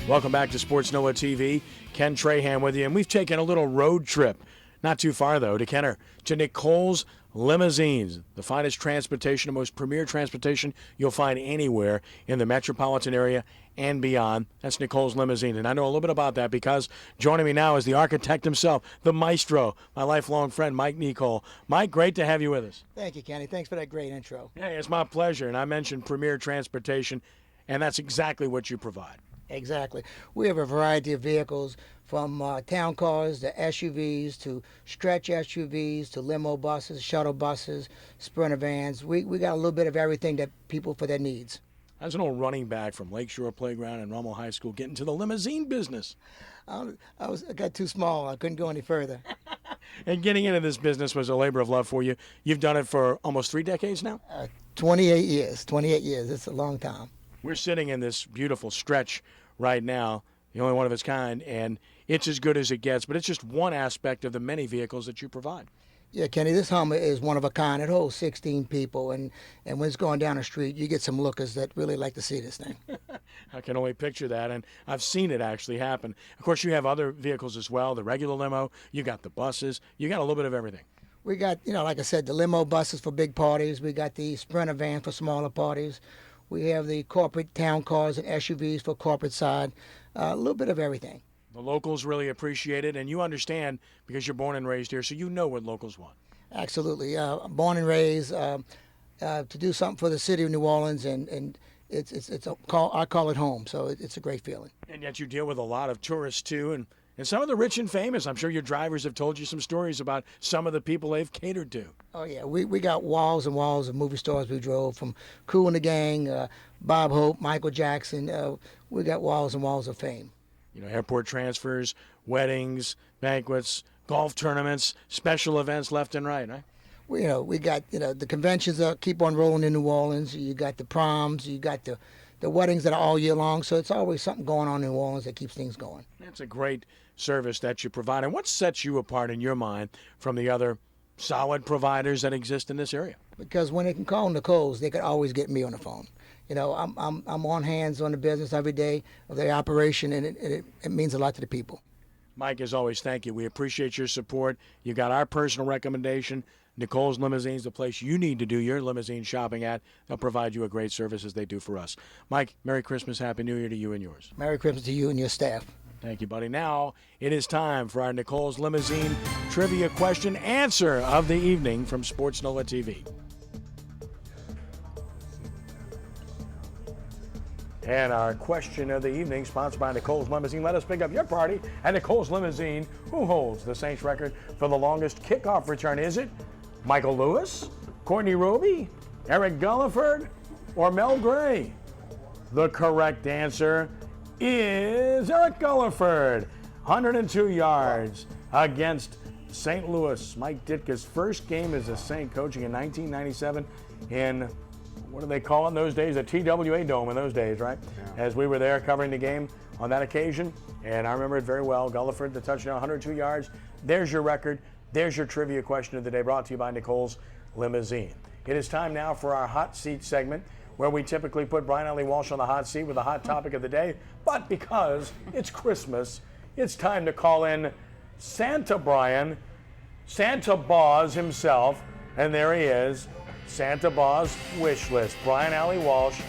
Welcome back to SportsNOLAtv. Ken Trahan with you, and we've taken a little road trip, not too far though, to Nicoll's Limousines, the finest transportation, the most premier transportation you'll find anywhere in the metropolitan area and beyond. That's Nicoll's Limousine, and I know a little bit about that because joining me now is the architect himself, the maestro, my lifelong friend, Mike Nicoll. Mike, great to have you with us. Thank you, Kenny. Thanks for that great intro. Hey, it's my pleasure, and I mentioned premier transportation, and that's exactly what you provide. Exactly. We have a variety of vehicles from town cars to SUVs to stretch SUVs to limo buses, shuttle buses, Sprinter vans. We got a little bit of everything that people for their needs. I was an old running back from Lakeshore Playground and Rummel High School getting to the limousine business. I got too small. I couldn't go any further. And getting into this business was a labor of love for you. You've done it for almost 3 decades now? 28 years. 28 years. It's a long time. We're sitting in this beautiful stretch right now, the only one of its kind, and it's as good as it gets, but it's just one aspect of the many vehicles that you provide. Yeah, Kenny, this Hummer is one of a kind. It holds 16 people, and when it's going down the street, you get some lookers that really like to see this thing. I can only picture that, and I've seen it actually happen. Of course, you have other vehicles as well, the regular limo, you got the buses, you got a little bit of everything. We got, like I said, the limo buses for big parties. We got the Sprinter van for smaller parties. We have the corporate town cars and SUVs for corporate side, a little bit of everything. The locals really appreciate it, and you understand because you're born and raised here, so you know what locals want. Absolutely. Born and raised to do something for the city of New Orleans, and I call it home, so it's a great feeling. And yet you deal with a lot of tourists, too, and some of the rich and famous. I'm sure your drivers have told you some stories about some of the people they've catered to. Oh, yeah. We got walls and walls of movie stars we drove, from Kool and the Gang, Bob Hope, Michael Jackson. We got walls and walls of fame. Airport transfers, weddings, banquets, golf tournaments, special events left and right, right? We got, the conventions that keep on rolling in New Orleans. You got the proms, you got the weddings that are all year long. So it's always something going on in New Orleans that keeps things going. It's a great service that you provide. And what sets you apart in your mind from the other solid providers that exist in this area? Because when they can call Nicoll's, they could always get me on the phone. I'm on hands on the business every day of the operation, and it means a lot to the people. Mike, as always, thank you. We appreciate your support. You got our personal recommendation. Nicoll's Limousines, the place you need to do your limousine shopping at. They'll provide you a great service as they do for us. Mike, Merry Christmas, Happy New Year to you and yours. Merry Christmas to you and your staff. Thank you, buddy. Now it is time for our Nicoll's Limousine trivia question answer of the evening from SportsNOLAtv. And our question of the evening, sponsored by Nicoll's Limousine. Let us pick up your party at Nicoll's Limousine. Who holds the Saints record for the longest kickoff return? Is it Michael Lewis, Courtney Roby, Eric Gulliford, or Mel Gray? The correct answer is Eric Gulliford. 102 yards against St. Louis. Mike Ditka's first game as a Saint, coaching in 1997 in, what do they call it in those days? The TWA Dome in those days, right? Yeah. As we were there covering the game on that occasion. And I remember it very well. Gulliford, the touchdown, 102 yards. There's your record. There's your trivia question of the day, brought to you by Nicoll's Limousine. It is time now for our hot seat segment, where we typically put Brian Ellie Walsh on the hot seat with the hot topic of the day. But because it's Christmas, it's time to call in Santa Brian, Santa Boz himself, and there he is, Santa Boz wish list. Brian Ellie Walsh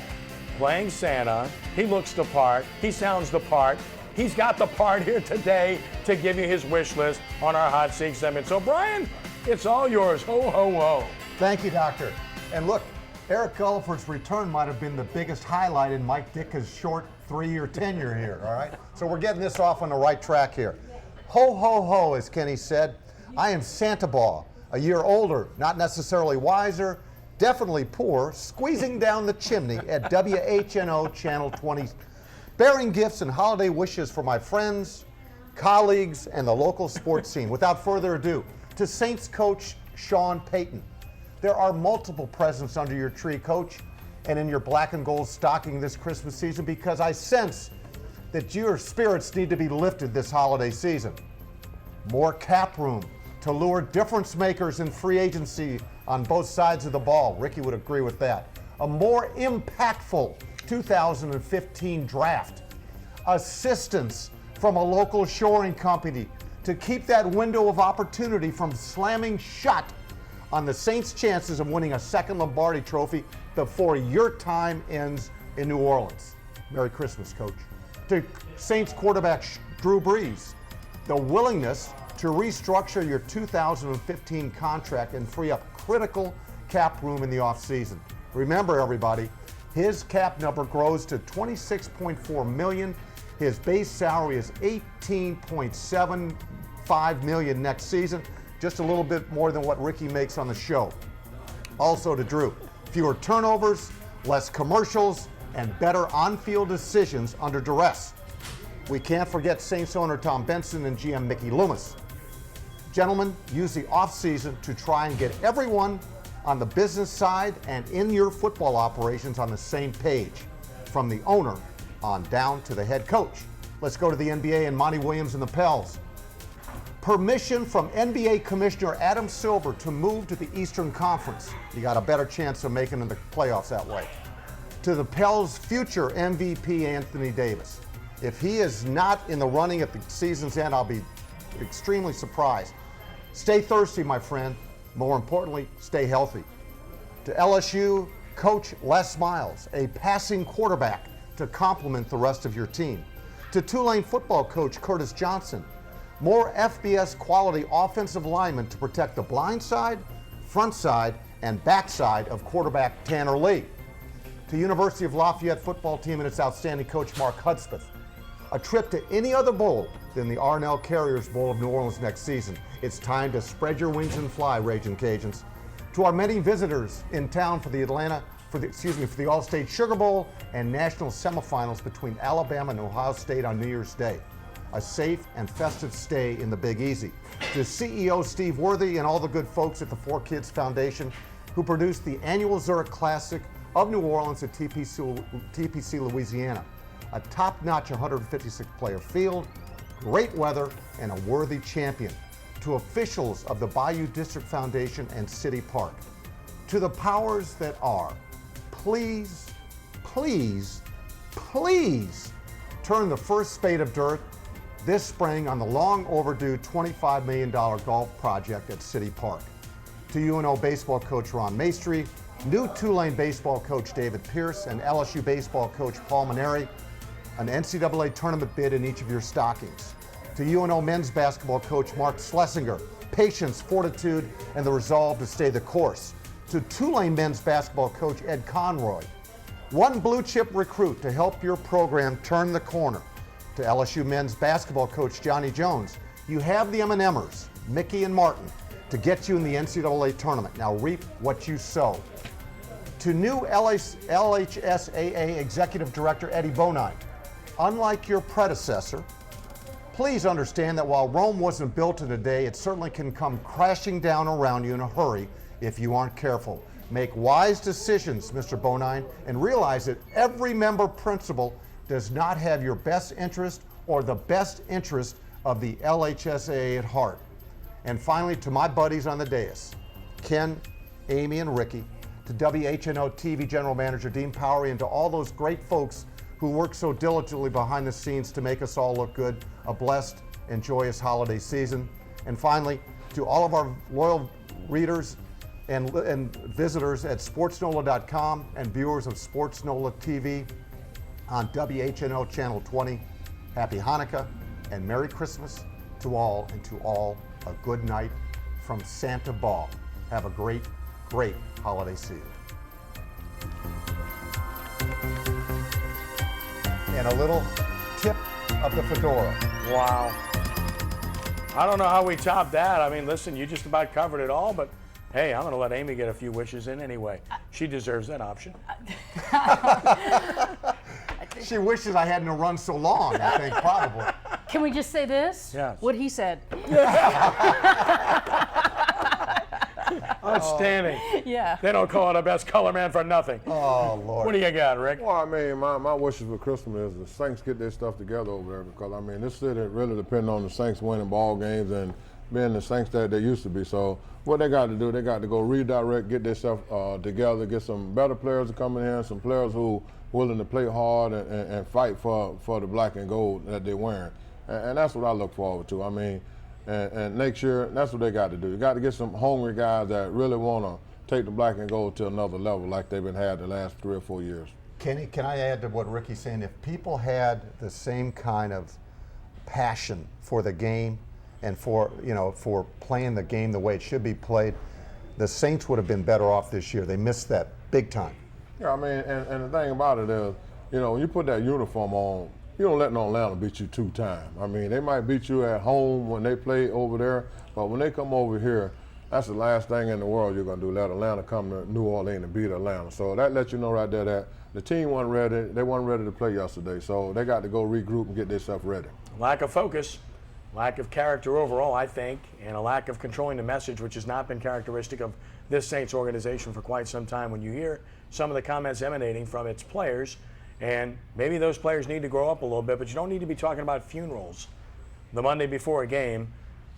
playing Santa. He looks the part. He sounds the part. He's got the part here today to give you his wish list on our hot seat segment. So Brian, it's all yours. Ho, ho, ho. Thank you, Doctor. And look, Eric Gulliford's return might have been the biggest highlight in Mike Ditka's short 3-year tenure here, all right? So we're getting this off on the right track here. Ho, ho, ho, as Kenny said. I am Santa Baugh, a year older, not necessarily wiser, definitely poor, squeezing down the chimney at WHNO Channel 20, bearing gifts and holiday wishes for my friends, colleagues, and the local sports scene. Without further ado, to Saints coach Sean Payton. There are multiple presents under your tree, Coach, and in your black and gold stocking this Christmas season, because I sense that your spirits need to be lifted this holiday season. More cap room to lure difference makers in free agency on both sides of the ball. Ricky would agree with that. A more impactful 2015 draft. assistance from a local shoring company to keep that window of opportunity from slamming shut on the Saints' chances of winning a second Lombardi trophy before your time ends in New Orleans. Merry Christmas, Coach. To Saints quarterback Drew Brees, the willingness to restructure your 2015 contract and free up critical cap room in the offseason. Remember, everybody, his cap number grows to $26.4 million. His base salary is $18.75 million next season, just a little bit more than what Ricky makes on the show. Also to Drew, fewer turnovers, less commercials, and better on-field decisions under duress. We can't forget Saints owner Tom Benson and GM Mickey Loomis. Gentlemen, use the offseason to try and get everyone on the business side and in your football operations on the same page, from the owner on down to the head coach. Let's go to the NBA and Monty Williams and the Pels. Permission from NBA Commissioner Adam Silver to move to the Eastern Conference. You got a better chance of making it in the playoffs that way. To the Pels' future MVP, Anthony Davis. If he is not in the running at the season's end, I'll be extremely surprised. Stay thirsty, my friend. More importantly, stay healthy. To LSU, Coach Les Miles, a passing quarterback to complement the rest of your team. To Tulane football coach Curtis Johnson, more FBS quality offensive linemen to protect the blind side, front side, and backside of quarterback Tanner Lee. To University of Lafayette football team and its outstanding coach Mark Hudspeth, a trip to any other bowl than the Arnell Carriers Bowl of New Orleans next season. It's time to spread your wings and fly, Raging Cajuns. To our many visitors in town for the All-State Sugar Bowl and national semifinals between Alabama and Ohio State on New Year's Day. A safe and festive stay in the Big Easy. To CEO Steve Worthy and all the good folks at the 4Kids Foundation who produced the annual Zurich Classic of New Orleans at TPC Louisiana. A top-notch 156-player field, great weather, and a worthy champion. To officials of the Bayou District Foundation and City Park. To the powers that are, please, please, please turn the first spade of dirt this spring on the long overdue $25 million golf project at City Park. To UNO baseball coach Ron Maestri, new Tulane baseball coach David Pierce, and LSU baseball coach Paul Maneri, an NCAA tournament bid in each of your stockings. To UNO men's basketball coach Mark Schlesinger, patience, fortitude, and the resolve to stay the course. To Tulane men's basketball coach Ed Conroy, one blue chip recruit to help your program turn the corner. To LSU men's basketball coach Johnny Jones, you have the M&Mers, Mickey and Martin, to get you in the NCAA tournament. Now reap what you sow. To new LHSAA Executive Director Eddie Bonine, unlike your predecessor, please understand that while Rome wasn't built in a day, it certainly can come crashing down around you in a hurry if you aren't careful. Make wise decisions, Mr. Bonine, and realize that every member principal does not have your best interest or the best interest of the LHSAA at heart. And finally, to my buddies on the dais, Ken, Amy, and Ricky, to WHNO TV General Manager Dean Powery, and to all those great folks who work so diligently behind the scenes to make us all look good, a blessed and joyous holiday season. And finally, to all of our loyal readers and visitors at SportsNOLA.com and viewers of SportsNOLAtv on WHNO Channel 20, Happy Hanukkah and Merry Christmas to all, and to all a good night from Santa Ball. Have a great, great holiday season. And a little tip of the fedora. Wow. I don't know how we top that. I mean, listen, you just about covered it all, but hey, I'm going to let Amy get a few wishes in anyway. She deserves that option. She wishes I hadn't run so long, I think, probably. Can we just say this? Yes. What he said. Outstanding. Yeah. They don't call it a best color man for nothing. Oh, Lord. What do you got, Rick? Well, I mean, my wishes for Christmas is the Saints get their stuff together over there, because, I mean, this city really depends on the Saints winning ball games, and being the Saints that they used to be. So what they got to do, they got to go redirect, get themselves together, get some better players to come in here, some players who willing to play hard and fight for the black and gold that they're wearing. And that's what I look forward to. I mean, and next year, that's what they got to do. You got to get some hungry guys that really want to take the black and gold to another level like they've been had the last 3 or 4 years. Kenny, can I add to what Ricky's saying? If people had the same kind of passion for the game and for playing the game the way it should be played, the Saints would have been better off this year. They missed that big time. Yeah, I mean, and the thing about it is, when you put that uniform on, you don't let no Atlanta beat you 2 times. I mean, they might beat you at home when they play over there, but when they come over here, that's the last thing in the world you're going to do, let Atlanta come to New Orleans and beat Atlanta. So that lets you know right there that the team wasn't ready. They weren't ready to play yesterday, so they got to go regroup and get themselves ready. Lack of focus, lack of character overall, I think, and a lack of controlling the message, which has not been characteristic of this Saints organization for quite some time. When you hear some of the comments emanating from its players, and maybe those players need to grow up a little bit, but you don't need to be talking about funerals the Monday before a game.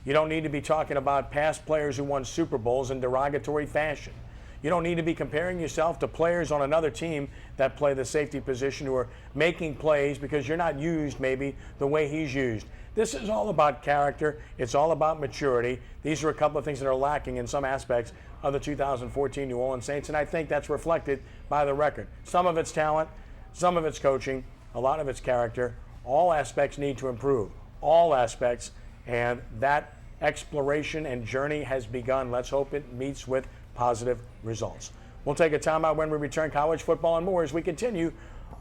You don't need to be talking about past players who won Super Bowls in derogatory fashion. You don't need to be comparing yourself to players on another team that play the safety position who are making plays because you're not used maybe the way he's used. This is all about character. It's all about maturity. These are a couple of things that are lacking in some aspects of the 2014 New Orleans Saints, and I think that's reflected by the record. Some of it's talent, some of it's coaching, a lot of it's character. All aspects need to improve. All aspects, and that exploration and journey has begun. Let's hope it meets with positive results. We'll take a timeout when we return. College football and more as we continue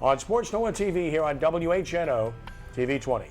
on SportsNOLAtv here on WHNO TV 20.